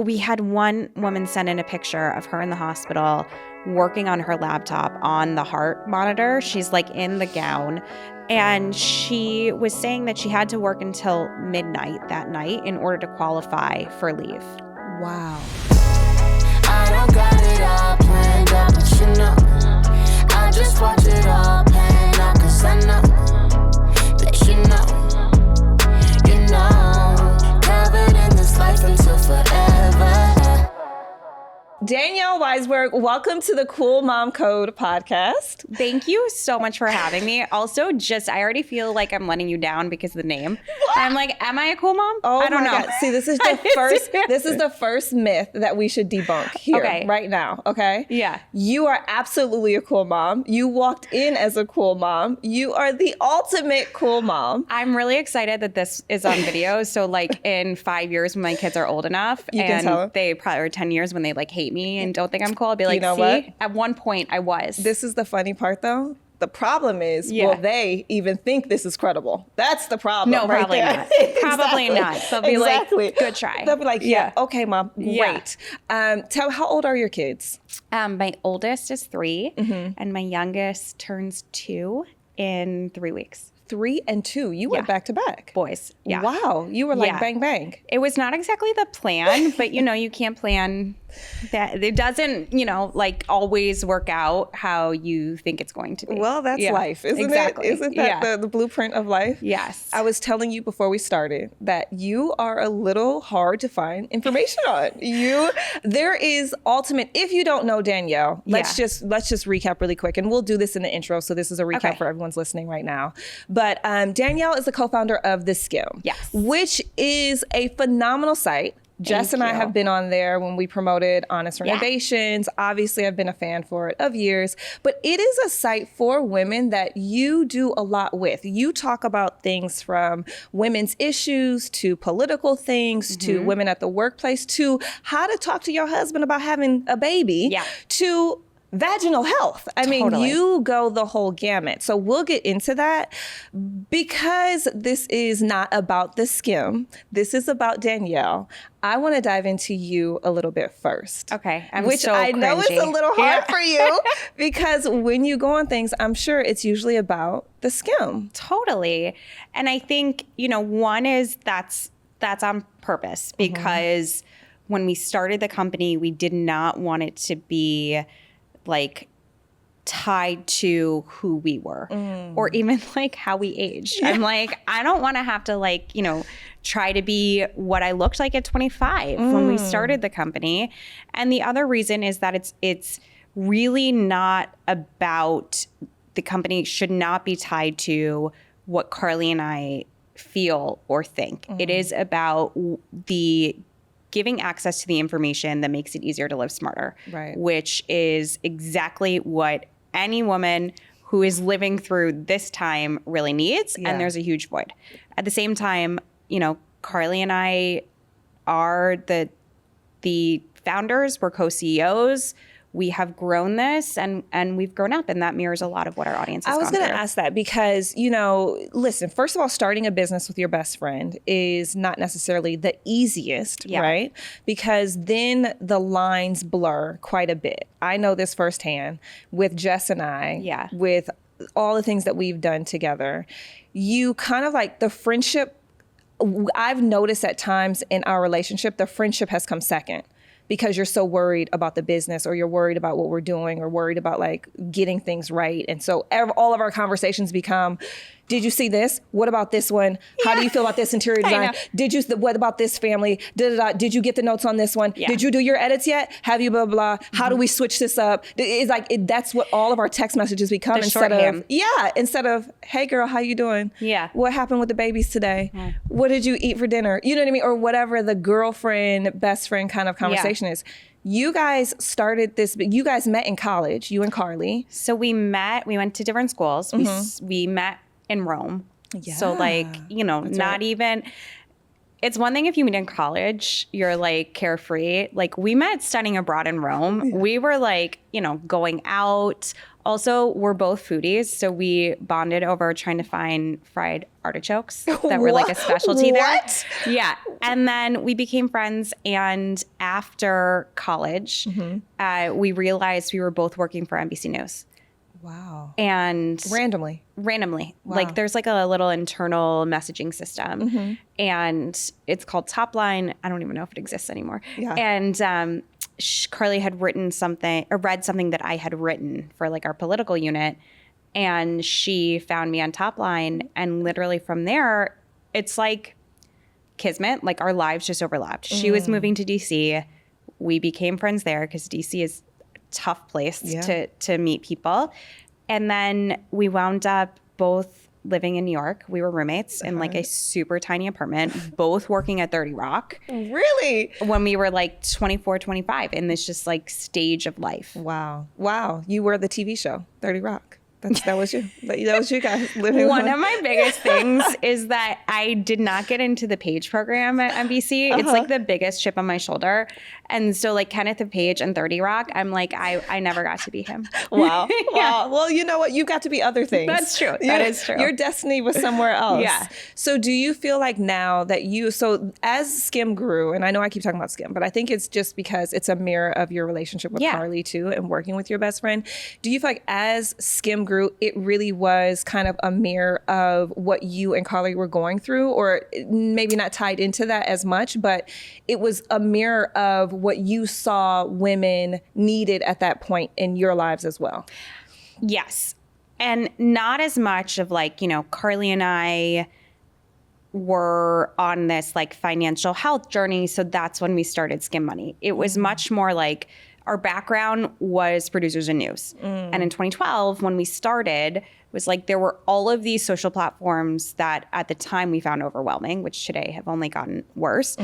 we had one woman send in a picture of her in the hospital working on her laptop on the heart monitor. She's like in the gown. And she was saying that she had to work until midnight that night in order to qualify for leave. Wow. I don't got it all planned out, but you know, I just watch it all pan out, 'cause I know that you know, covered in this life until forever. Danielle Weisberg, welcome to the Cool Mom Code podcast. Thank you so much for having me. Also, I already feel like I'm letting you down because of the name. I'm like, am I a cool mom? Oh, I don't know. God. See, this is the first myth that we should debunk here right now. Okay. Yeah. You are absolutely a cool mom. You walked in as a cool mom. You are the ultimate cool mom. I'm really excited that this is on video. So like in 5 years when my kids are old enough, you can tell them. They probably are 10 years when they like hate me and don't think I'm cool, I'll be like, you know see, what? At one point I was. This is the funny part though. The problem is, will they even think this is credible? That's the problem. No, right probably there. not. Probably not. They'll be like, good try. They'll be like, yeah, okay, mom, great. How old are your kids? My oldest is 3, and my youngest turns 2 in 3 weeks. 3 and 2. You went back to back. Boys. Yeah. Wow. You were like bang, bang. It was not exactly the plan, but you can't plan that. It doesn't, like always work out how you think it's going to be. Well, that's life, isn't it? Isn't that the blueprint of life? Yes. I was telling you before we started that you are a little hard to find information on. There is ultimate, if you don't know Danielle, let's just recap really quick, and we'll do this in the intro. So this is a recap for everyone's listening right now. But Danielle is the co-founder of theSkimm, which is a phenomenal site. Jess and I have been on there when we promoted Honest Renovations. Obviously, I've been a fan for it of years. But it is a site for women that you do a lot with. You talk about things from women's issues to political things to women at the workplace to how to talk to your husband about having a baby to vaginal health. I mean, you go the whole gamut. So we'll get into that because this is not about theSkimm. This is about Danielle. I want to dive into you a little bit first. Okay. Which I know is a little hard for you because when you go on things, I'm sure it's usually about theSkimm. Totally. And I think, one is that's on purpose because when we started the company, we did not want it to be like tied to who we were or even like how we aged. I'm like, I don't want to have to try to be what I looked like at 25 when we started the company. And the other reason is that it's really not about, the company should not be tied to what Carly and I feel or think. It is about the giving access to the information that makes it easier to live smarter, which is exactly what any woman who is living through this time really needs. And there's a huge void. At the same time, Carly and I are the founders, we're co-CEOs. We have grown this and we've grown up, and that mirrors a lot of what our audience has gone through. I was going to ask that because, listen, first of all, starting a business with your best friend is not necessarily the easiest, right? Because then the lines blur quite a bit. I know this firsthand with Jess and I, with all the things that we've done together. You kind of like the friendship, I've noticed at times in our relationship, the friendship has come second. Because you're so worried about the business, or you're worried about what we're doing, or worried about like getting things right. And so all of our conversations become, did you see this? What about this one? How do you feel about this interior design? What about this family? Did you get the notes on this one? Did you do your edits yet? Have you blah, blah, blah? How do we switch this up? It's like, that's what all of our text messages become instead of, hey girl, how you doing? Yeah. What happened with the babies today? Yeah. What did you eat for dinner? You know what I mean? Or whatever the girlfriend, best friend kind of conversation is. You guys started this, but you guys met in college, you and Carly. So we went to different schools. We met in Rome. Yeah. So not even, it's one thing if you meet in college, you're like carefree. Like we met studying abroad in Rome. Yeah. We were like, going out Also, we're both foodies, so we bonded over trying to find fried artichokes that were like a specialty there. What? Yeah. And then we became friends. And after college, we realized we were both working for NBC News. Wow. And Randomly. Wow. Like there's like a little internal messaging system and it's called Top Line. I don't even know if it exists anymore. Yeah. And Carly had read something that I had written for like our political unit, and she found me on Top Line, and literally from there, it's like kismet. Like our lives just overlapped. She was moving to DC. We became friends there because DC is a tough place to meet people. And then we wound up both living in New York. We were roommates in like a super tiny apartment, both working at 30 Rock. Really? When we were like 24, 25 in this just like stage of life. Wow. Wow. You were the TV show, 30 Rock. That was you. That was you guys living. One of my biggest things is that I did not get into the Page program at NBC. It's like the biggest chip on my shoulder. And so like Kenneth the Page and 30 Rock, I'm like, I never got to be him. Wow. Wow. Well, you know what? You got to be other things. That's true. That is true. Your destiny was somewhere else. Yeah. So do you feel like now that so as Skimm grew, and I know I keep talking about Skimm, but I think it's just because it's a mirror of your relationship with Carly too, and working with your best friend. Do you feel like as Skimm grew, it really was kind of a mirror of what you and Carly were going through, or maybe not tied into that as much, but it was a mirror of what you saw women needed at that point in your lives as well? Yes. And not as much of like, Carly and I were on this like financial health journey. So that's when we started Skimm Money. It was much more like our background was producers in news. And in 2012, when we started, it was like there were all of these social platforms that at the time we found overwhelming, which today have only gotten worse.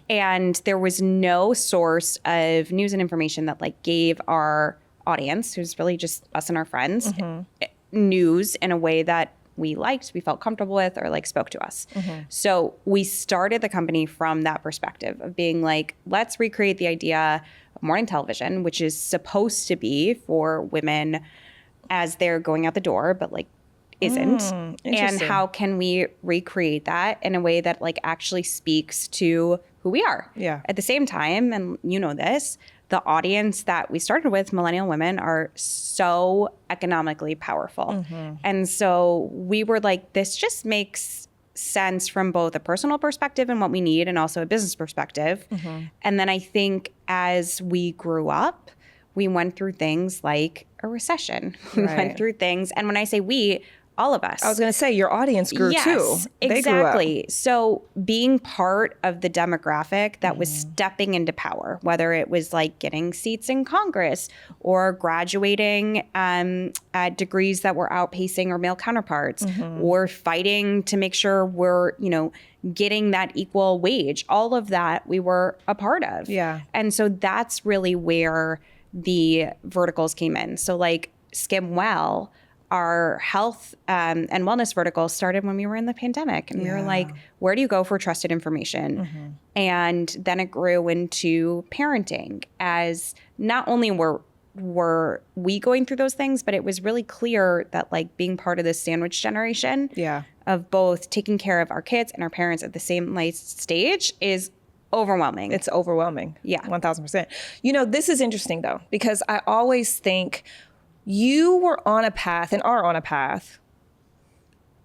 And there was no source of news and information that like gave our audience, who's really just us and our friends, news in a way that we liked, we felt comfortable with, or like spoke to us. So we started the company from that perspective of being like, let's recreate the idea of morning television, which is supposed to be for women as they're going out the door, but like isn't. And how can we recreate that in a way that like actually speaks to who we are? Yeah. At the same time, and you know this, the audience that we started with, millennial women, are so economically powerful. And so we were like, this just makes sense from both a personal perspective and what we need, and also a business perspective. And then I think as we grew up, we went through things like a recession. We went through things. And when I say we, all of us. I was going to say your audience grew too. They Exactly. grew up. So being part of the demographic that was stepping into power, whether it was like getting seats in Congress or graduating at degrees that were outpacing our male counterparts, or fighting to make sure we're, getting that equal wage, all of that we were a part of. Yeah. And so that's really where the verticals came in. So like Skimm Well, our health and wellness vertical started when we were in the pandemic, and we were like, where do you go for trusted information? And then it grew into parenting, as not only were we going through those things, but it was really clear that like being part of this sandwich generation of both taking care of our kids and our parents at the same life stage is overwhelming. It's overwhelming. Yeah. 1000%. This is interesting though, because I always think you were on a path and are on a path.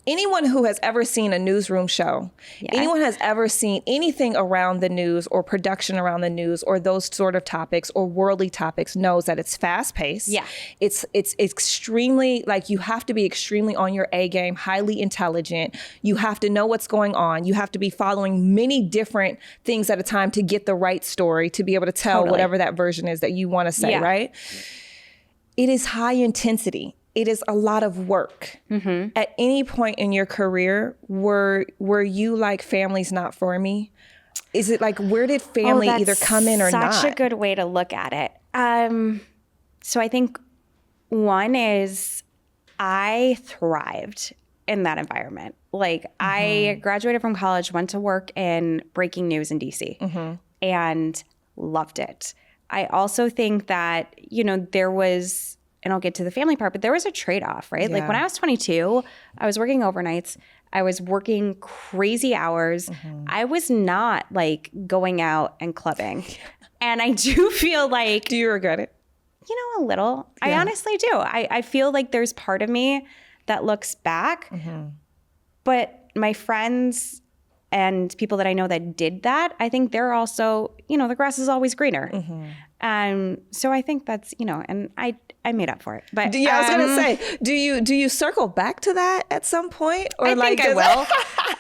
Anyone who has ever seen a newsroom show, anyone has ever seen anything around the news or production around the news or those sort of topics or worldly topics knows that it's fast paced. Yeah. It's extremely, like, you have to be extremely on your A game, highly intelligent. You have to know what's going on. You have to be following many different things at a time to get the right story, to be able to tell whatever that version is that you want to say, right? It is high intensity. It is a lot of work. At any point in your career, were you like, family's not for me? Is it like, where did family either come in or not? Such a good way to look at it. So I think one is I thrived in that environment. Like I graduated from college, went to work in breaking news in DC and loved it. I also think that, there was and I'll get to the family part, but there was a trade-off, right? Yeah. Like when I was 22, I was working overnights. I was working crazy hours. I was not like going out and clubbing. And I do feel like... Do you regret it? You know, a little. Yeah. I honestly do. I feel like there's part of me that looks back, but my friends and people that I know that did that, I think they're also, you know, the grass is always greener. So I think that's, you know, and I made up for it. But yeah, I was gonna say, do you circle back to that at some point? Or I like, think I will.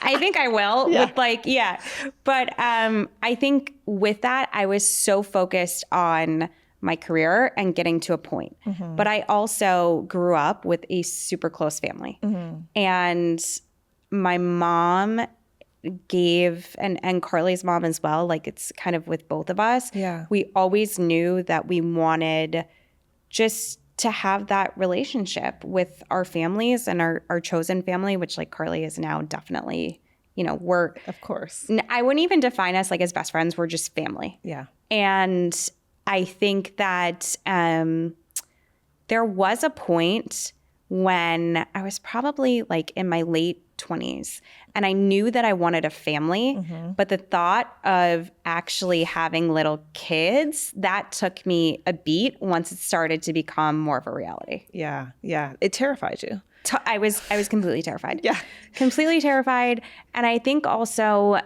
I think I will. Yeah. With like, yeah. But I think with that, I was so focused on my career and getting to a point. But I also grew up with a super close family. And my mom gave, and Carly's mom as well, like it's kind of with both of us. Yeah. We always knew that we wanted just to have that relationship with our families and our chosen family, which like Carly is now definitely, you know, we're... Of course. I wouldn't even define us like as best friends. We're just family. Yeah. And I think that there was a point when I was probably like in my late 20s and I knew that I wanted a family, but the thought of actually having little kids, that took me a beat once it started to become more of a reality. Yeah. Yeah. It terrified you. I was completely terrified. Yeah. Completely terrified. And I think also,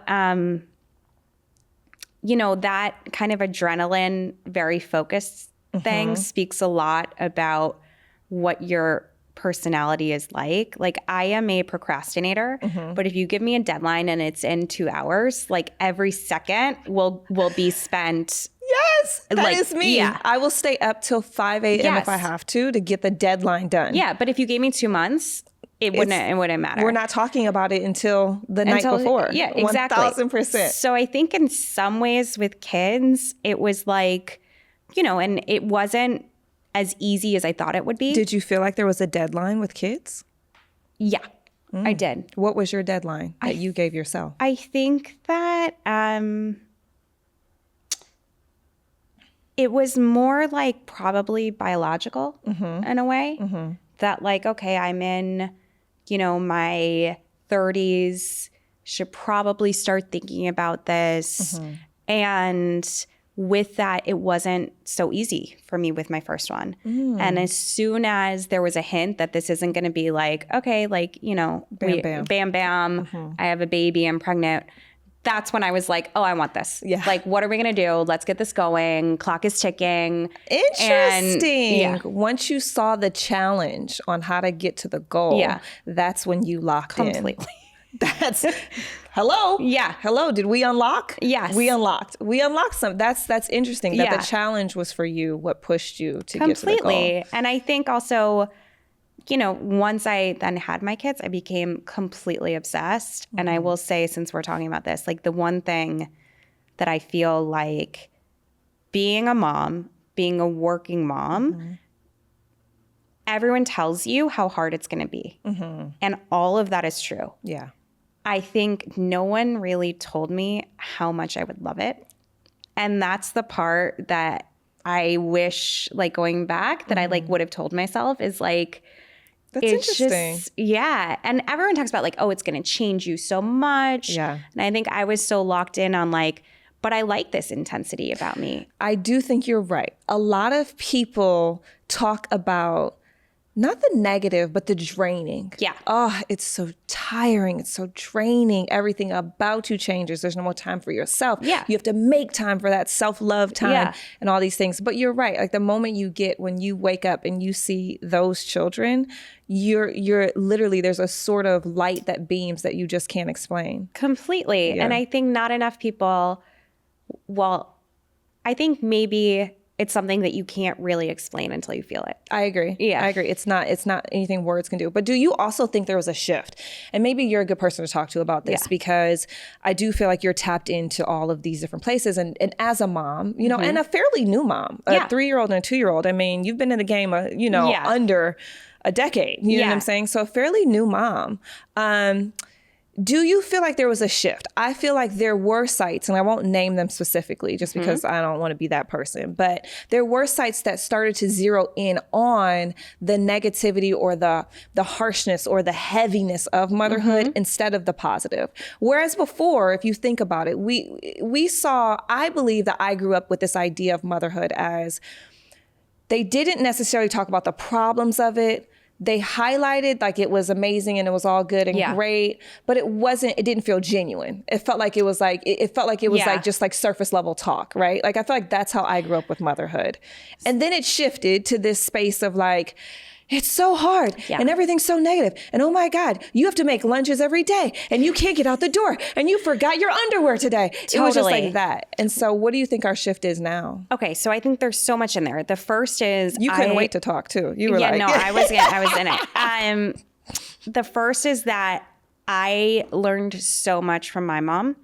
you know, that kind of adrenaline, very focused thing speaks a lot about what your personality is like. Like I am a procrastinator, but if you give me a deadline and it's in 2 hours, like every second will be spent. Yes, that like, is me. Yeah. I will stay up till 5 a.m. if I have to get the deadline done. Yeah, but if you gave me 2 months, it wouldn't matter. We're not talking about it until the night before. Yeah, exactly. 1000%. So I think in some ways with kids, it was like, you know, and it wasn't as easy as I thought it would be. Did you feel like there was a deadline with kids? Yeah, I did. What was your deadline that you gave yourself? I think that it was more like probably biological in a way. That like, okay, I'm in, you know, my 30s, should probably start thinking about this. And with that, it wasn't so easy for me with my first one. And as soon as there was a hint that this isn't going to be like, okay, like, you know, bam, bam, I have a baby, I'm pregnant. That's when I was like, oh, I want this. Yeah. Like, what are we going to do? Let's get this going. Clock is ticking. Interesting. And, once you saw the challenge on how to get to the goal, that's when you locked in. Completely. That's hello. Yeah. Hello. Did we unlock? Yes. We unlocked. We unlocked some. That's interesting that the challenge was for you. What pushed you to get to the goal. And I think also, you know, once I then had my kids, I became completely obsessed. And I will say, since we're talking about this, like the one thing that I feel like being a mom, being a working mom, everyone tells you how hard it's going to be. And all of that is true. Yeah. I think no one really told me how much I would love it. And that's the part that I wish, like going back, that I like would have told myself is like, that's interesting. Yeah. And everyone talks about like, oh, it's going to change you so much. Yeah. And I think I was so locked in on like, but I like this intensity about me. I do think you're right. A lot of people talk about not the negative, but the draining. Yeah. Oh, it's so tiring. It's so draining. Everything about you changes. There's no more time for yourself. Yeah. You have to make time for that self-love time and all these things. But you're right. Like the moment when you wake up and you see those children, you're literally, there's a sort of light that beams that you just can't explain. Completely. Yeah. And I think not enough people, well, I think maybe it's something that you can't really explain until you feel it. I agree. Yeah. I agree. It's not anything words can do. But do you also think there was a shift? And maybe you're a good person to talk to about this because I do feel like you're tapped into all of these different places. And as a mom, you know, and a fairly new mom, a 3-year-old and a 2-year-old. I mean, you've been in the game, under a decade. You know what I'm saying? So a fairly new mom. Do you feel like there was a shift? I feel like there were sites, and I won't name them specifically just because I don't want to be that person, but there were sites that started to zero in on the negativity or the harshness or the heaviness of motherhood instead of the positive. Whereas before, if you think about it, we saw, I believe that I grew up with this idea of motherhood as they didn't necessarily talk about the problems of it. They highlighted like it was amazing and it was all good and great, but it didn't feel genuine. It felt like it was like just like surface level talk, right? Like I feel like that's how I grew up with motherhood. And then it shifted to this space of like, it's so hard and everything's so negative. And oh my God, you have to make lunches every day and you can't get out the door and you forgot your underwear today. It was just like that. And so what do you think our shift is now? Okay, so I think there's so much in there. The first is you couldn't wait to talk too. You were like, no, I was in it. The first is that I learned so much from my mom,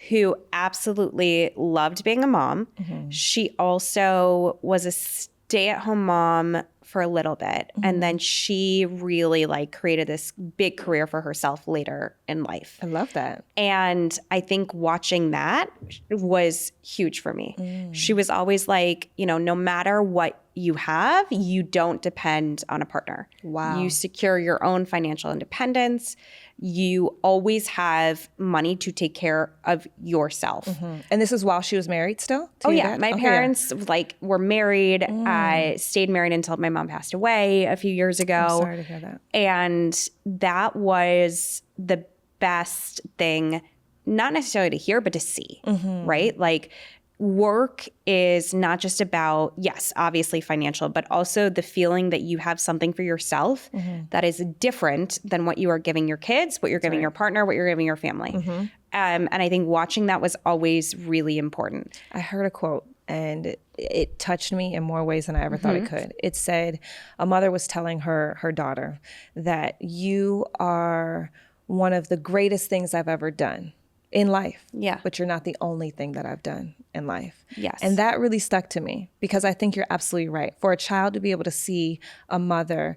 who absolutely loved being a mom. She also was a stay-at-home mom for a little bit. And then she really like created this big career for herself later in life. I love that. And I think watching that was huge for me. She was always like, no matter what you have, you don't depend on a partner. Wow. You secure your own financial independence. You always have money to take care of yourself. And this is while she was married still? Oh yeah. My parents like were married. I stayed married until my mom passed away a few years ago. I'm sorry to hear that. And that was the best thing, not necessarily to hear, but to see, right? Like work is not just about, yes, obviously financial, but also the feeling that you have something for yourself that is different than what you are giving your kids, what you're giving your partner, what you're giving your family. And I think watching that was always really important. I heard a quote and it touched me in more ways than I ever thought it could. It said, a mother was telling her daughter that you are one of the greatest things I've ever done in life. Yeah. But you're not the only thing that I've done in life. Yes. And that really stuck to me because I think you're absolutely right. For a child to be able to see a mother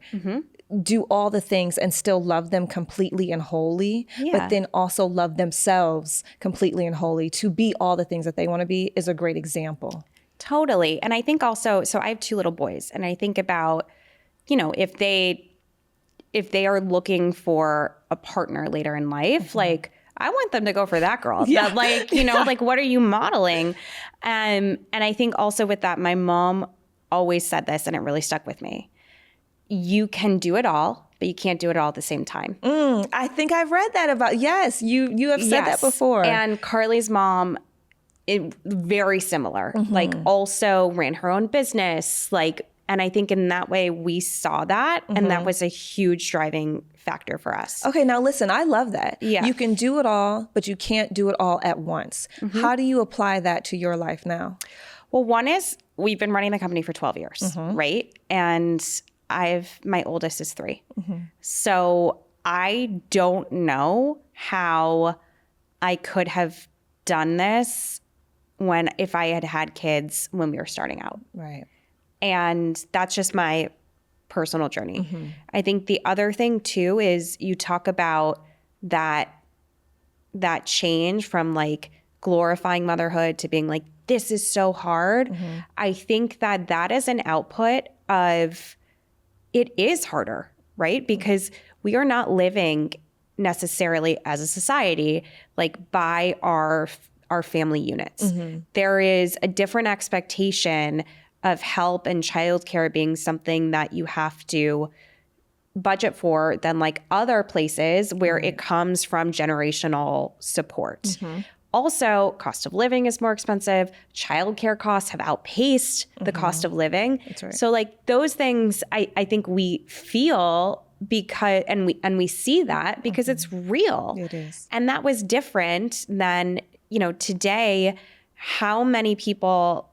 do all the things and still love them completely and wholly, but then also love themselves completely and wholly to be all the things that they want to be is a great example. Totally. And I think also, so I have 2 little boys and I think about, if they are looking for a partner later in life, like I want them to go for that girl. That like, like what are you modeling? And I think also with that, my mom always said this and it really stuck with me. You can do it all, but you can't do it all at the same time. I think I've read that about, yes, you have said that before. And Carly's mom, very similar, like also ran her own business, like, and I think in that way we saw that and that was a huge driving factor for us. Okay, now listen, I love that. Yeah. You can do it all, but you can't do it all at once. How do you apply that to your life now? Well, one is we've been running the company for 12 years, right? And my oldest is 3. So I don't know how I could have done this if I had had kids when we were starting out. Right. And that's just my personal journey. I think the other thing too is you talk about that change from like glorifying motherhood to being like, this is so hard. I think that is an output of it is harder, right? Because we are not living necessarily as a society like by our family units. There is a different expectation of help and childcare being something that you have to budget for than like other places where it comes from generational support. Also, cost of living is more expensive. Childcare costs have outpaced the cost of living. That's right. So like those things I think we feel because and we see that because it's real. It is. And that was different than, today, how many people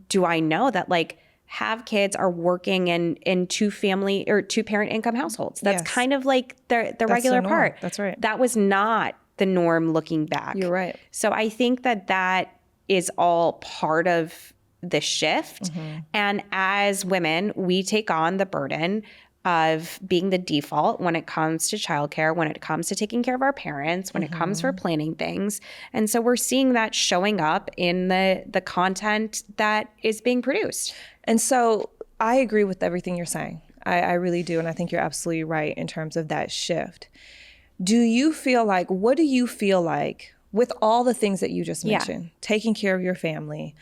do I know that like have kids are working in 2-family or 2-parent income households? That's kind of like the regular part. That's right. That was not the norm looking back. You're right. So I think that is all part of the shift. And as women, we take on the burden of being the default when it comes to childcare, when it comes to taking care of our parents, when it comes for planning things. And so we're seeing that showing up in the content that is being produced. And so I agree with everything you're saying. I really do. And I think you're absolutely right in terms of that shift. What do you feel like with all the things that you just mentioned, taking care of your family,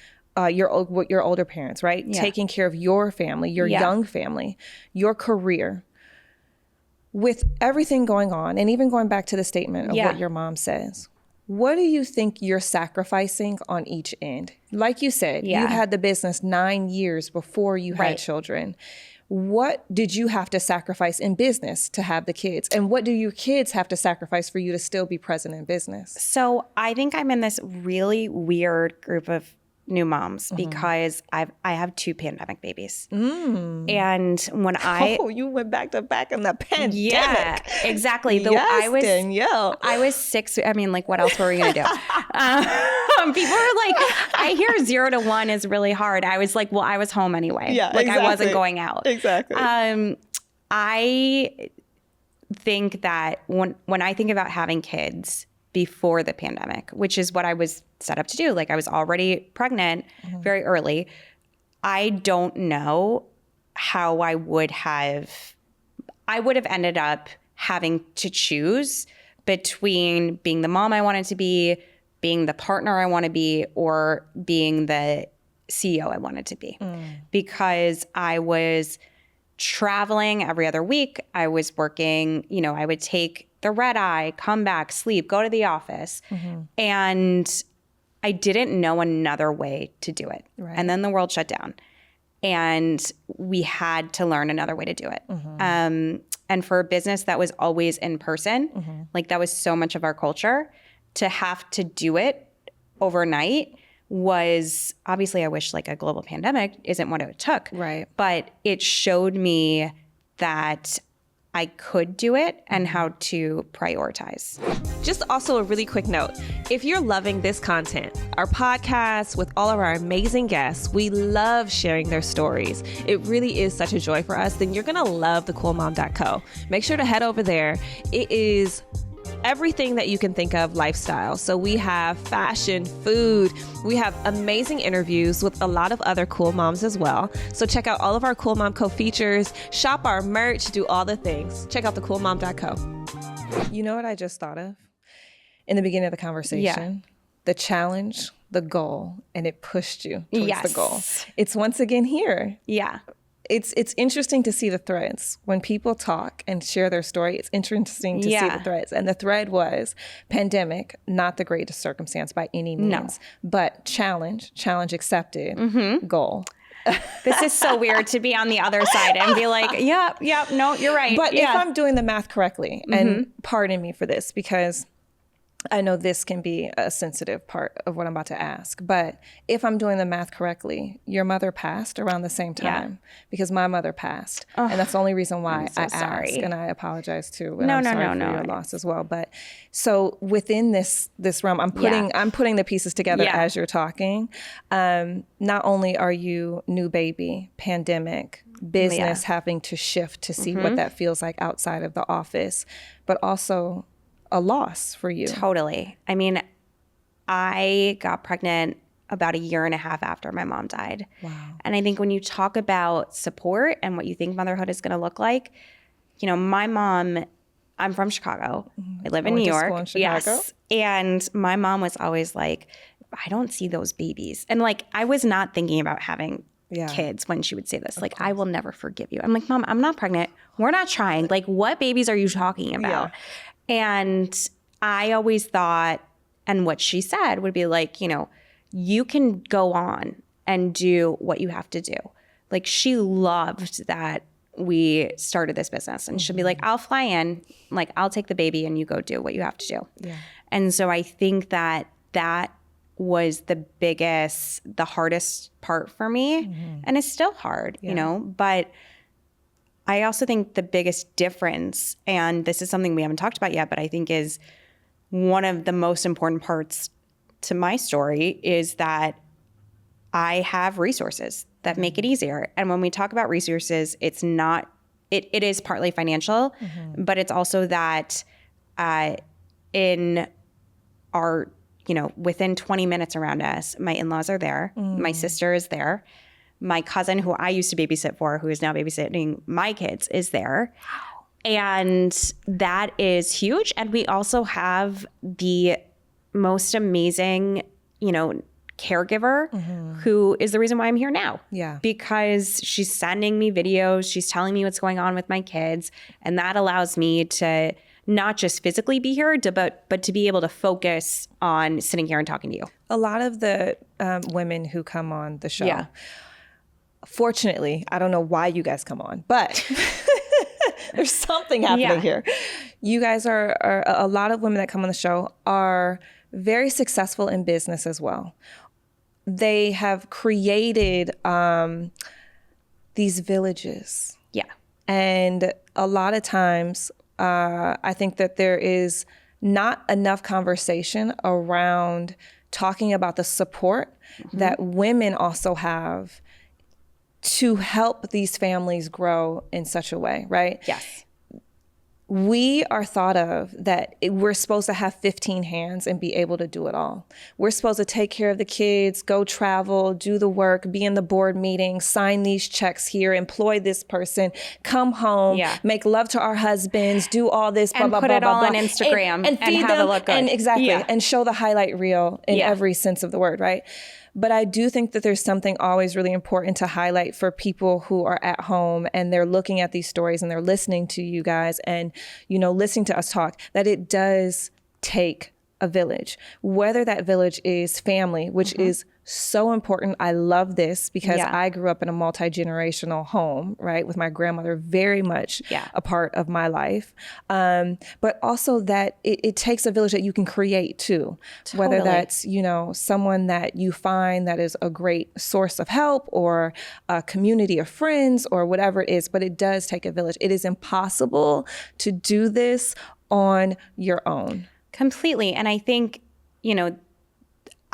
your older parents, right? Yeah. Taking care of your family, your young family, your career, with everything going on, and even going back to the statement of what your mom says, what do you think you're sacrificing on each end? Like you said, you had the business 9 years before you had children. What did you have to sacrifice in business to have the kids? And what do your kids have to sacrifice for you to still be present in business? So I think I'm in this really weird group of new moms because I have 2 pandemic babies. And when you went back to back in the pandemic. Yeah, exactly. Danielle. I was 6. I mean, like, what else were we going to do? People are like, I hear 0 to 1 is really hard. I was like, well, I was home anyway. Yeah, like exactly. I wasn't going out. Exactly. I think that when I think about having kids before the pandemic, which is what I was set up to do, like I was already pregnant very early, I don't know how I would have ended up having to choose between being the mom I wanted to be, being the partner I want to be, or being the CEO I wanted to be. Because I was traveling every other week. I was working, I would take the red eye, come back, sleep, go to the office. And I didn't know another way to do it. Right. And then the world shut down. And we had to learn another way to do it. And for a business that was always in person, like that was so much of our culture, to have to do it overnight was, obviously I wish like a global pandemic isn't what it took. Right. But it showed me that I could do it and how to prioritize. Just also a really quick note. If you're loving this content, our podcast with all of our amazing guests, we love sharing their stories. It really is such a joy for us. Then you're going to love thecoolmom.co. Make sure to head over there. It is everything that you can think of lifestyle. So we have fashion, food, we have amazing interviews with a lot of other cool moms as well. So check out all of our Cool Mom Co features, shop our merch, do all the things. Check out thecoolmom.co. You know what I just thought of? In the beginning of the conversation, the challenge, the goal, and it pushed you towards the goal. It's once again here. Yeah. It's interesting to see the threads. When people talk and share their story, it's interesting to see the threads. And the thread was pandemic, not the greatest circumstance by any means, but challenge accepted, goal. This is so weird to be on the other side and be like, yep, no, you're right. But if I'm doing the math correctly, and pardon me for this, because I know this can be a sensitive part of what I'm about to ask, but if I'm doing the math correctly, your mother passed around the same time because my mother passed. And that's the only reason why I ask, and I apologize too. And I'm sorry for your loss as well. But so within this realm, I'm putting the pieces together as you're talking. Not only are you new baby, pandemic, business having to shift to see what that feels like outside of the office, but also a loss for you. Totally. I mean, I got pregnant about 1.5 years after my mom died. Wow. And I think when you talk about support and what you think motherhood is going to look like, my mom, I'm from Chicago. I live in New York. Yes. And my mom was always like, I don't see those babies. And like, I was not thinking about having kids when she would say this. Like, I will never forgive you. I'm like, Mom, I'm not pregnant. We're not trying. Like, what babies are you talking about? Yeah. And I always thought, and what she said would be like, you can go on and do what you have to do. Like, she loved that we started this business, and she'll be like, I'll fly in, like, I'll take the baby and you go do what you have to do. Yeah. And so I think that was the hardest part for me. And it's still hard, but I also think the biggest difference, and this is something we haven't talked about yet, but I think is one of the most important parts to my story, is that I have resources that make it easier. And when we talk about resources, it's not it is partly financial, but it's also that in our, within 20 minutes around us, my in-laws are there. My sister is there. My cousin, who I used to babysit for, who is now babysitting my kids, is there. Wow. And that is huge. And we also have the most amazing, caregiver who is the reason why I'm here now. Yeah. Because she's sending me videos, she's telling me what's going on with my kids. And that allows me to not just physically be here, but to be able to focus on sitting here and talking to you. A lot of the women who come on the show, fortunately, I don't know why you guys come on, but there's something happening here. You guys are a lot of women that come on the show are very successful in business as well. They have created these villages. Yeah. And a lot of times, I think that there is not enough conversation around talking about the support that women also have to help these families grow in such a way, right? Yes. We are thought of that we're supposed to have 15 hands and be able to do it all. We're supposed to take care of the kids, go travel, do the work, be in the board meeting, sign these checks here, employ this person, come home, make love to our husbands, do all this, blah, and blah, put blah, it blah, all blah. on Instagram and feed have them, it look good. and exactly, and show the highlight reel in every sense of the word, right? But I do think that there's something always really important to highlight for people who are at home and they're looking at these stories and they're listening to you guys and, listening to us talk, that it does take a village, whether that village is family, which is so important. I love this because I grew up in a multi-generational home, right? With my grandmother very much a part of my life. But also that it takes a village that you can create too, whether that's, someone that you find that is a great source of help or a community of friends or whatever it is, but it does take a village. It is impossible to do this on your own. Completely. And I think,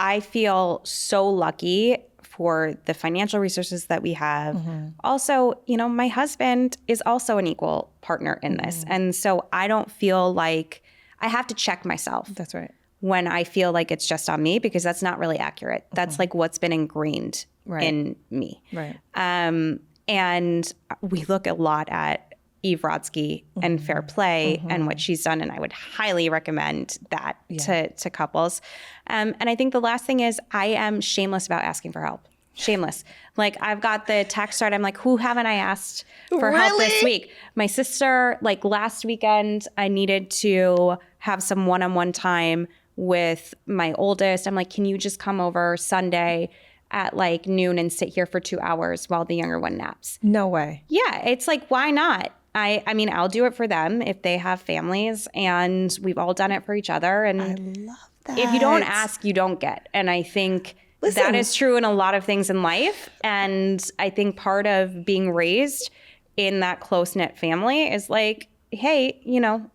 I feel so lucky for the financial resources that we have. Also, my husband is also an equal partner in this. And so I don't feel like I have to check myself. That's right. When I feel like it's just on me, because that's not really accurate. That's like what's been ingrained in me. Right. And we look a lot at Eve Rodsky and Fair Play and what she's done. And I would highly recommend that to couples. And I think the last thing is I am shameless about asking for help. Shameless. Like I've got the text thread. I'm like, who haven't I asked for help this week? My sister, like last weekend, I needed to have some one-on-one time with my oldest. I'm like, can you just come over Sunday at like noon and sit here for 2 hours while the younger one naps? No way. Yeah. It's like, why not? I mean, I'll do it for them if they have families, and we've all done it for each other. And I love that. If you don't ask, you don't get. And I think that is true in a lot of things in life. And I think part of being raised in that close-knit family is like, hey,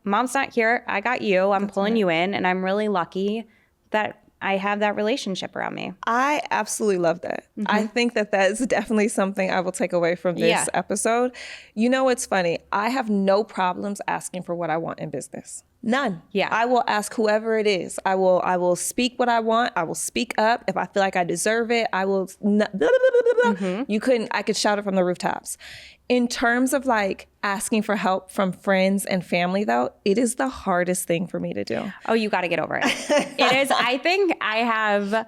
mom's not here. I got you. I'm pulling you in. And I'm really lucky that I have that relationship around me. I absolutely love that. I think that is definitely something I will take away from this episode. What's funny? I have no problems asking for what I want in business. None. Yeah. I will ask whoever it is. I will speak what I want. I will speak up. If I feel like I deserve it, I will. I could shout it from the rooftops. In terms of like asking for help from friends and family, though, it is the hardest thing for me to do. Oh, you got to get over it. It is. I think I have.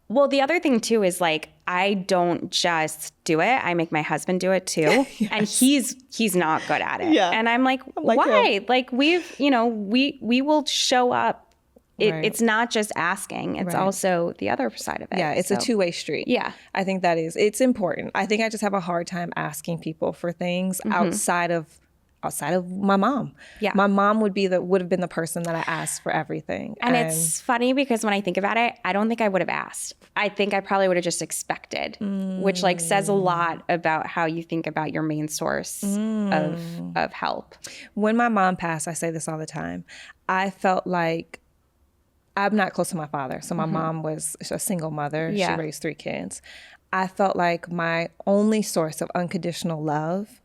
Well, the other thing too is like I don't just do it. I make my husband do it too, and he's not good at it. Yeah. And I'm like why? Him. Like we will show up. It's not just asking. It's also the other side of it. Yeah, it's a two-way street. Yeah. I think it's important. I think I just have a hard time asking people for things outside of my mom. Yeah. My mom would have been the person that I asked for everything. And it's funny because when I think about it, I don't think I would have asked. I think I probably would have just expected, which like says a lot about how you think about your main source of help. When my mom passed, I say this all the time, I felt like I'm not close to my father. So my mom was a single mother. Yeah. She raised 3 kids. I felt like my only source of unconditional love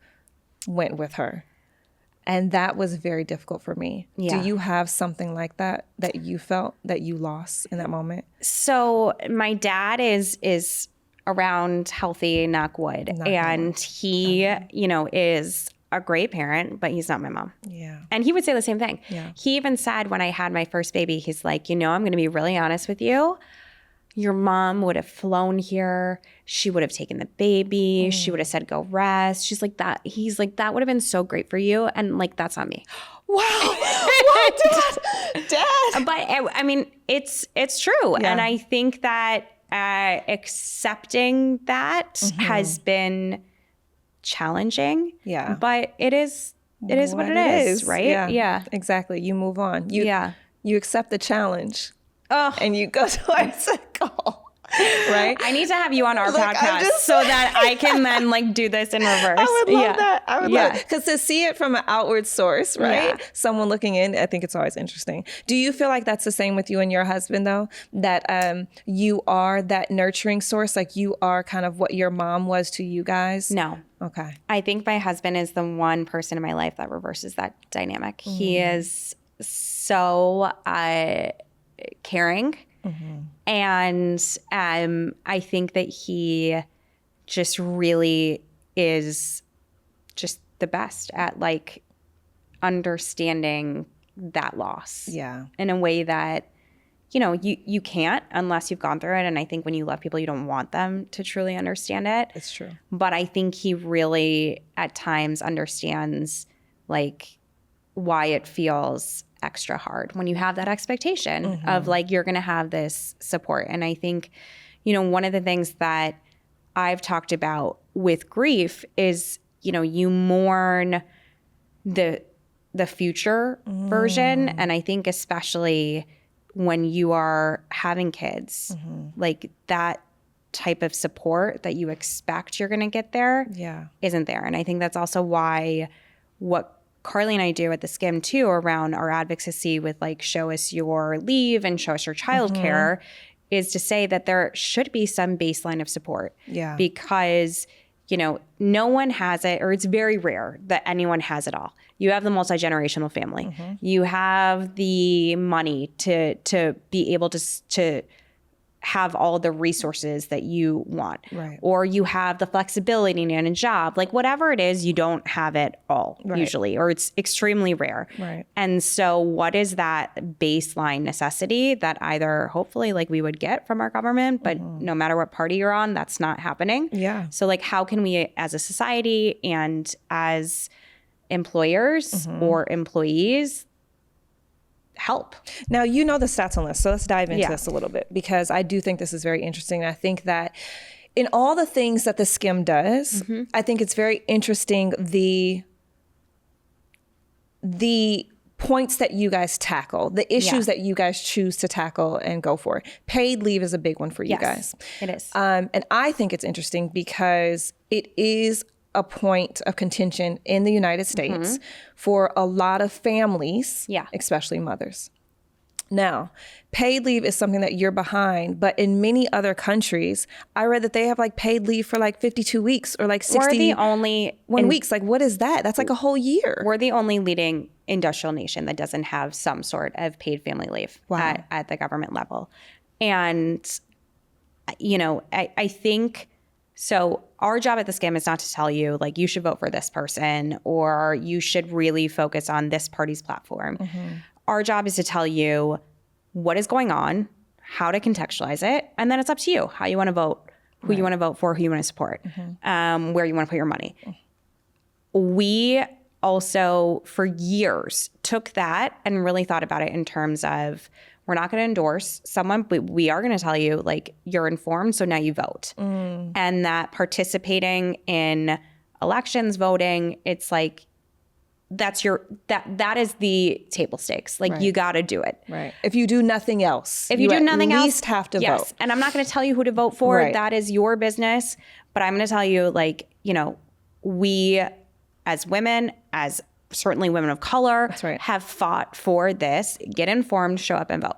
went with her. And that was very difficult for me. Yeah. Do you have something like that you felt that you lost in that moment? So my dad is around healthy, knock wood. And he, you know, is a great parent, but he's not my mom. Yeah. And he would say the same thing. Yeah. He even said when I had my first baby, he's like, you know, I'm going to be really honest with you. Your mom would have flown here. She would have taken the baby. She would have said, go rest. She's like that. He's like, that would have been so great for you. And like, that's not me. Wow. Wow, Dad. But I mean, it's true. Yeah. And I think that accepting that has been challenging. Yeah. But it is what it is, right? Yeah. Exactly. You move on. You accept the challenge. Oh. And you go towards a goal. Right? I need to have you on our podcast so that I can then like do this in reverse. I would love that. I would love it. Because to see it from an outward source, right? Yeah. Someone looking in, I think it's always interesting. Do you feel like that's the same with you and your husband though? That you are that nurturing source? Like you are kind of what your mom was to you guys? No. Okay. I think my husband is the one person in my life that reverses that dynamic. He is so caring. And I think that he just really is just the best at like understanding that loss. Yeah. In a way that, you know, you can't unless you've gone through it. And I think when you love people, you don't want them to truly understand it. It's true. But I think he really at times understands like why it feels extra hard when you have that expectation of like, you're going to have this support. And I think, you know, one of the things that I've talked about with grief is, you know, you mourn the future version. And I think especially when you are having kids, like that type of support that you expect you're going to get there isn't there. And I think that's also why what Carly and I do at theSkimm too around our advocacy with like show us your leave and show us your childcare is to say that there should be some baseline of support. Yeah. Because, you know, no one has it, or it's very rare that anyone has it all. You have the multi-generational family. You have the money to be able to have all the resources that you want. Right. Or you have the flexibility in a job. Like whatever it is, you don't have it all usually, or it's extremely rare. Right. And so what is that baseline necessity that either hopefully like we would get from our government, but no matter what party you're on, that's not happening. Yeah. So like how can we as a society and as employers or employees help? Now, you know the stats on this, so let's dive into this a little bit because I do think this is very interesting. I think that in all the things that theSkimm does, I think it's very interesting the points that you guys tackle, the issues that you guys choose to tackle and go for. Paid leave is a big one for you guys. It is. And I think it's interesting because it is a point of contention in the United States for a lot of families, especially mothers. Now, paid leave is something that you're behind, but in many other countries, I read that they have like paid leave for like 52 weeks or like 61 weeks. Like, what is that? That's like a whole year. We're the only leading industrial nation that doesn't have some sort of paid family leave at the government level. And, you know, I think... So our job at theSkimm is not to tell you like you should vote for this person or you should really focus on this party's platform. Our job is to tell you what is going on, how to contextualize it, and then it's up to you how you want to vote, who you want to vote for, who you want to support, where you want to put your money. We also for years took that and really thought about it in terms of we're not going to endorse someone, but we are going to tell you, like, you're informed, so now you vote. And that participating in elections, voting, it's like, that is the table stakes. Like, you got to do it. Right. If you do nothing else, you at least have to vote. And I'm not going to tell you who to vote for. Right. That is your business. But I'm going to tell you, like, you know, we as women, as certainly women of color, have fought for this. Get informed, show up and vote.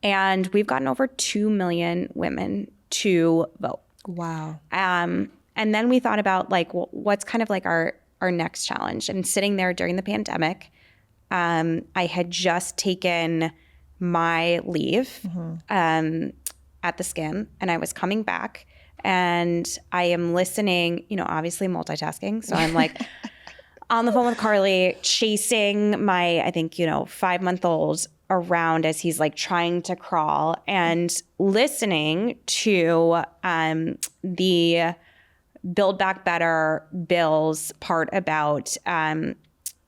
And we've gotten over 2 million women to vote. Wow. And then we thought about like, well, what's kind of like our our next challenge? And sitting there during the pandemic, I had just taken my leave at theSkimm, and I was coming back, and I am listening, obviously multitasking. So I'm like on the phone with Carly, chasing my, I think, 5-month-old around as he's like trying to crawl, and listening to the Build Back Better bills part about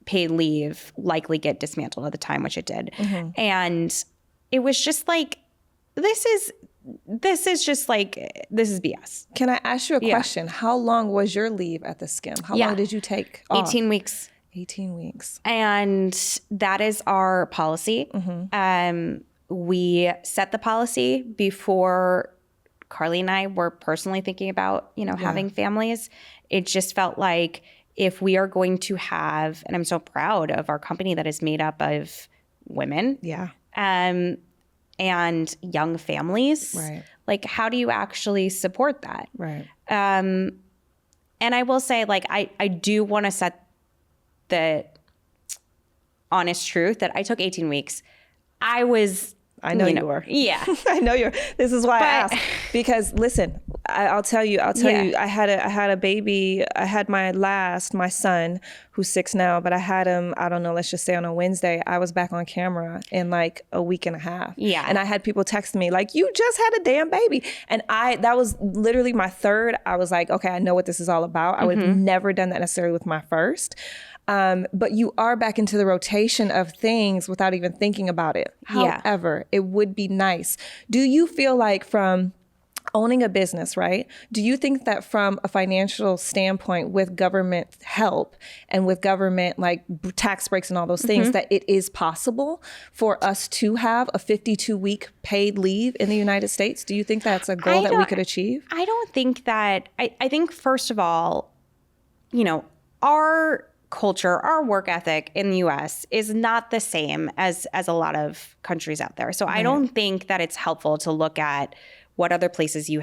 paid leave likely get dismantled at the time, which it did. And it was just like, this is BS. Can I ask you a question? How long was your leave at theSkimm? How long did you take off? 18 weeks. 18 weeks. And that is our policy. We set the policy before Carly and I were personally thinking about, having families. It just felt like if we are going to have, and I'm so proud of our company that is made up of women. And young families. Right. Like, how do you actually support that? Right. And I will say, like, I do want to set the honest truth that I took 18 weeks. I know you were. Yeah. I know you're. This is why I asked. Because listen, I'll tell you, I had a baby. I had my son, who's 6 now, but I had him, I don't know, let's just say on a Wednesday. I was back on camera in like a week and a half. Yeah. And I had people text me like, you just had a damn baby. And that was literally my third. I was like, okay, I know what this is all about. I would have never done that necessarily with my first. But you are back into the rotation of things without even thinking about it. However, it would be nice. Do you feel like from owning a business, right? Do you think that from a financial standpoint with government help and with government like tax breaks and all those things, that it is possible for us to have a 52-week paid leave in the United States? Do you think that's a goal that we could achieve? I don't think that, I think first of all, our culture, our work ethic in the US is not the same as a lot of countries out there. So I don't think that it's helpful to look at what other places you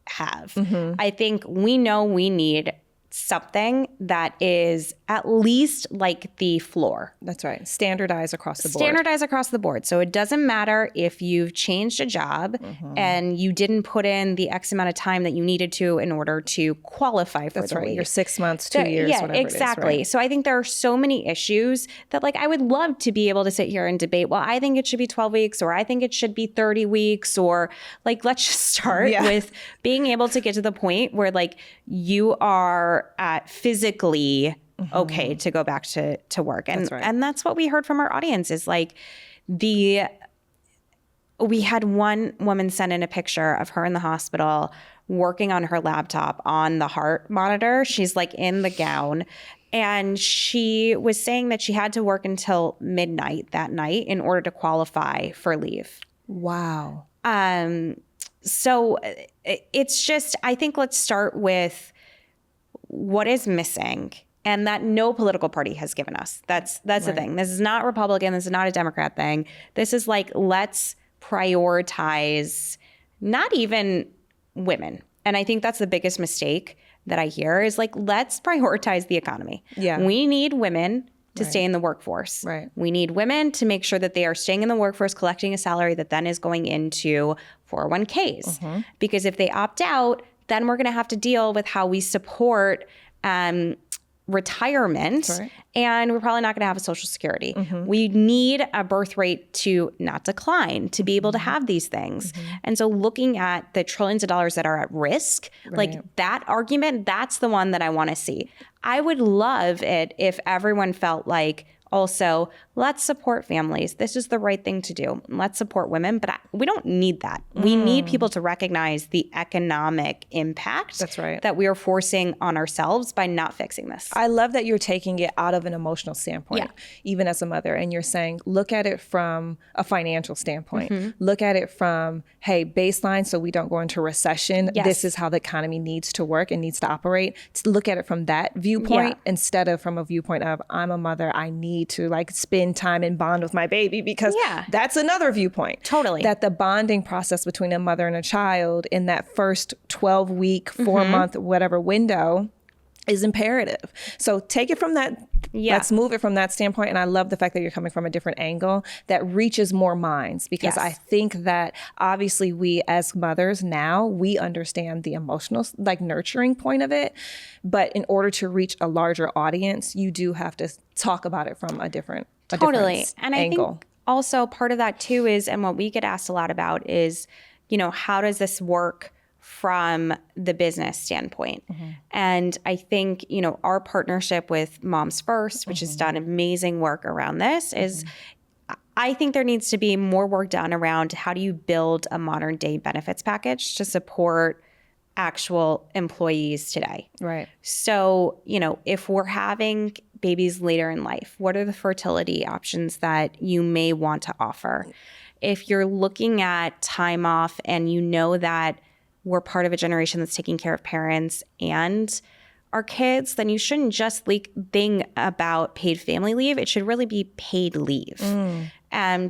have. I think we know we need something that is at least like the floor. That's right. Standardize across the board. Standardize across the board. So it doesn't matter if you've changed a job and you didn't put in the X amount of time that you needed to in order to qualify for the leave. You're 6 months, 2 years, whatever exactly. it is. Right? So I think there are so many issues that I would love to be able to sit here and debate, well, I think it should be 12 weeks or I think it should be 30 weeks or let's just start with being able to get to the point where you are physically okay to go back to work. And and that's what we heard from our audience is we had one woman send in a picture of her in the hospital working on her laptop on the heart monitor. She's in the gown. And she was saying that she had to work until midnight that night in order to qualify for leave. Wow. So it's just, I think let's start with what is missing and that no political party has given us. That's the thing. This is not Republican. This is not a Democrat thing. This is let's prioritize not even women. And I think that's the biggest mistake that I hear is let's prioritize the economy. Yeah. We need women to stay in the workforce. Right. We need women to make sure that they are staying in the workforce, collecting a salary that then is going into 401ks. Because if they opt out, then we're going to have to deal with how we support retirement, and we're probably not going to have a Social Security. We need a birth rate to not decline to be able to have these things. And so looking at the trillions of dollars that are at risk, that argument, that's the one that I want to see. I would love it if everyone felt also, let's support families. This is the right thing to do. Let's support women, but we don't need that. We need people to recognize the economic impact that we are forcing on ourselves by not fixing this. I love that you're taking it out of an emotional standpoint, even as a mother, and you're saying, look at it from a financial standpoint. Look at it from, hey, baseline, so we don't go into recession. This is how the economy needs to work and needs to operate. To look at it from that viewpoint instead of from a viewpoint of, I'm a mother, I need to spend time and bond with my baby, because that's another viewpoint. Totally. That the bonding process between a mother and a child in that first 12-week, 4-month, whatever window is imperative. So take it from that. Yeah. Let's move it from that standpoint. And I love the fact that you're coming from a different angle that reaches more minds, because I think that obviously we as mothers now, we understand the emotional, like nurturing point of it. But in order to reach a larger audience, you do have to talk about it from a different And angle. I think also part of that too is, and what we get asked a lot about is, you know, how does this work from the business standpoint? And I think, you know, our partnership with Moms First, which has done amazing work around this, is I think there needs to be more work done around how do you build a modern day benefits package to support actual employees today. Right. So, you know, if we're having babies later in life, what are the fertility options that you may want to offer? If you're looking at time off and you know that we're part of a generation that's taking care of parents and our kids, then you shouldn't just think about paid family leave. It should really be paid leave.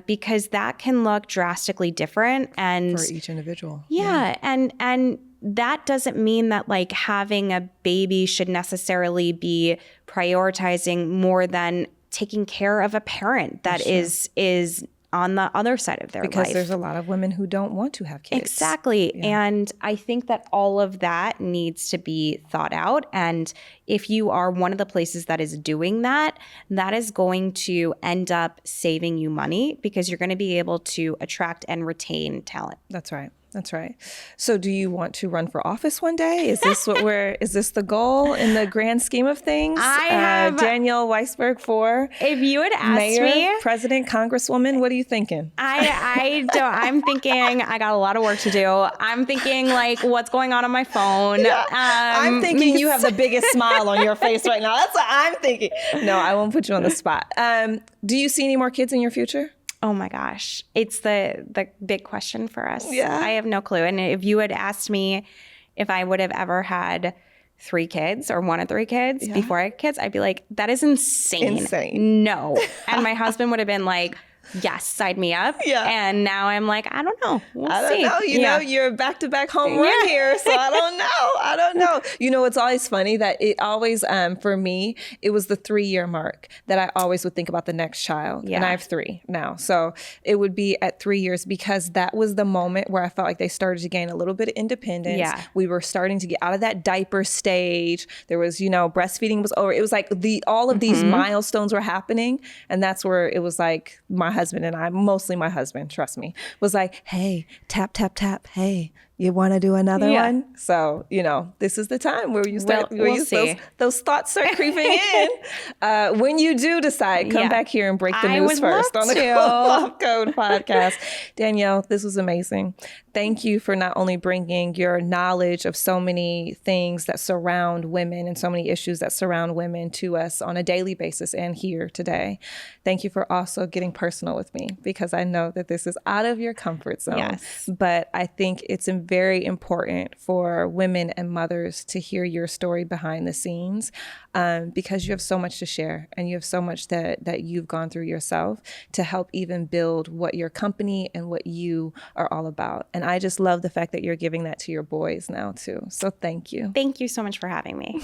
Because that can look drastically different and for each individual. Yeah. And that doesn't mean that like having a baby should necessarily be prioritizing more than taking care of a parent that is on the other side of their life. Because there's a lot of women who don't want to have kids. Exactly. Yeah. And I think that all of that needs to be thought out. And if you are one of the places that is doing that, that is going to end up saving you money because you're going to be able to attract and retain talent. That's right. That's right. So do you want to run for office one day? Is this is this the goal in the grand scheme of things? I have Danielle Weisberg for if you would ask mayor, me, president, congresswoman, what are you thinking? I don't, I'm thinking I got a lot of work to do. I'm thinking like what's going on my phone. Yeah. I'm thinking you have the biggest smile on your face right now. That's what I'm thinking. No, I won't put you on the spot. Do you see any more kids in your future? Oh my gosh. It's the big question for us. Yeah. I have no clue. And if you had asked me if I would have ever had 3 kids or 1 of 3 kids before I had kids, I'd be like, that is insane. No. And my husband would have been like, yes, sign me up. Yeah. And now I'm like, I don't know. We'll see. I don't know. You know, you're a back-to-back home run here. So I don't know. You know, it's always funny that it always, for me, it was the 3-year mark that I always would think about the next child. Yeah. And I have 3 now. So it would be at 3 years because that was the moment where I felt like they started to gain a little bit of independence. Yeah. We were starting to get out of that diaper stage. There was, you know, breastfeeding was over. It was like all of these milestones were happening. And that's where it was like my husband and I, mostly my husband, trust me, was like, hey, tap, tap, tap. Hey, you want to do another one? So, you know, this is the time where you start, those thoughts start creeping in. When you do decide, come back here and break the news first on the Love Code podcast. Danielle, this was amazing. Thank you for not only bringing your knowledge of so many things that surround women and so many issues that surround women to us on a daily basis and here today. Thank you for also getting personal with me because I know that this is out of your comfort zone. Yes. But I think it's very important for women and mothers to hear your story behind the scenes because you have so much to share and you have so much that you've gone through yourself to help even build what your company and what you are all about. And I just love the fact that you're giving that to your boys now too. So thank you. Thank you so much for having me.